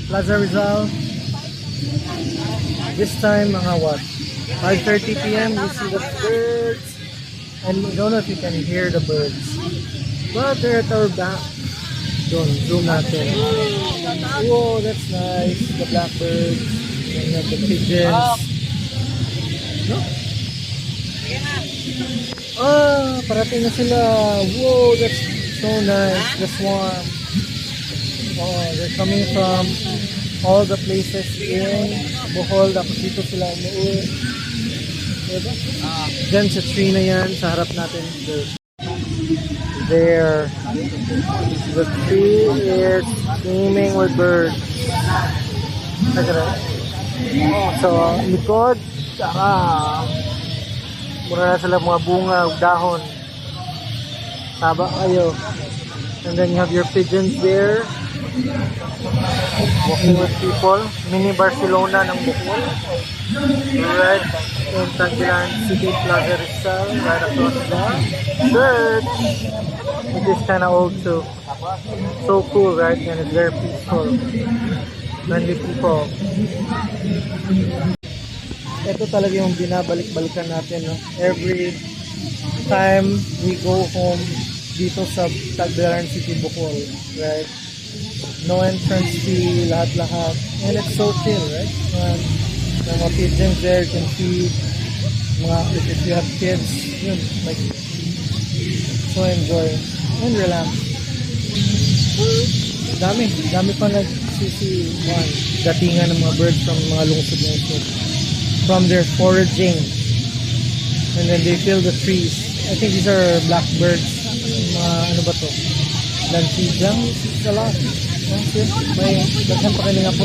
Plaza Rizal. This time, mga what? 5:30 p.m. You see the birds. And I don't know if you can hear the birds. But they're at our back. Zoom natin. Whoa, that's nice. The blackbirds. And then the pigeons. No? Ah, parating na sila. Whoa, that's so nice. The swarm. Oh, they're coming from all the places in Bohol. Tapos dito sila umuwi. Diba? Diyan sa tree na yan, sa harap natin. There. The tree is teeming with birds. Look at that. So, likod. Mura na sila mga bunga, dahon. Taba kayo. And then you have your pigeons there. Walking with people. Mini Barcelona ng Bohol. Right in Tagbilaran City, Plaza Rizal, right across the church. It is kind of old too. So cool, right? And it's very peaceful. Friendly people. Ito talaga yung binabalik-balikan natin, no? Every time we go home dito sa Tagbilaran City, Bohol, right? No entrance fee, lahat-lahat. And it's so chill, right? Mga pigeons there, you can feed. If you have kids, yun, like, so enjoy and relax. Dami pa nagsisiwan. Datingan ng mga birds from mga lungsod na ito. From their foraging. And then they fill the trees. I think these are blackbirds. Ano ba to? Lansigang? It's a lot. May daghan pa kayo nga po.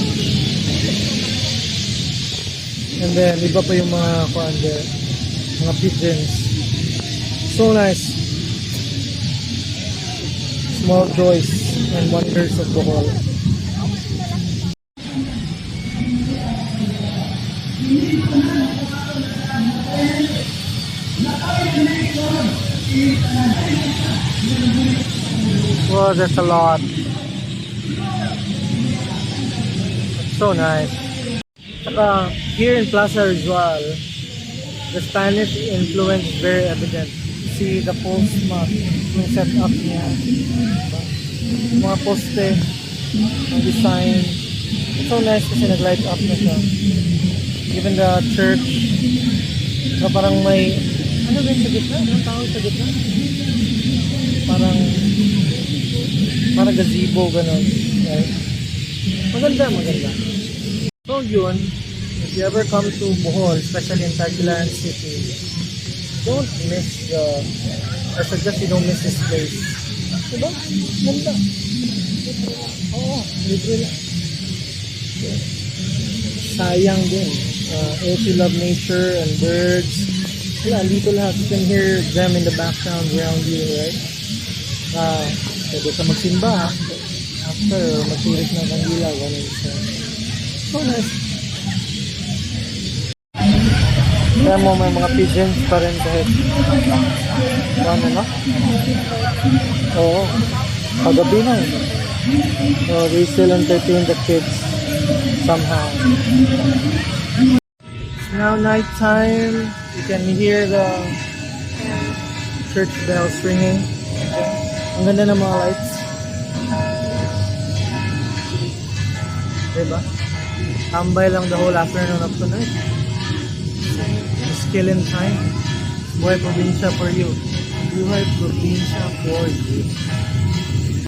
And then iba pa yung mga kuan there, mga pigeons. So nice. Small joys and wonders of Bohol. Wow, there's a lot. So nice. Saka, here in Plaza Rizal, the Spanish influence is very evident. See the postmark, yung set up niya. Mga poste, ang design. It's so nice kasi nag-light up na siya. Even the church, na parang may, ano ba yung sa gitna? Anong tawag sa gitna? Parang gazebo, gano'n. Right? Maganda. So yun, if you ever come to Bohol, especially in Tagbilaran City, don't miss I suggest you don't miss this place. Diba? Ganda. Oo, libre lang. Sayang din. If you love nature and birds, dito lahat. You can hear them in the background around you, right? Pwede ka magsimba, after magtirik ng kandila, ganun siya. So nice. Kaya mo may mga pigeons pa rin kahit ano na? Oo. Pagabi na eh. So they still entertain the kids somehow. It's now night time. You can hear the church bells ringing. Ang ganda ng mga lights. Diba? Tambay lang the whole afternoon of tonight. Just killing time. Buhay probinsya for you. Buhay probinsya for you.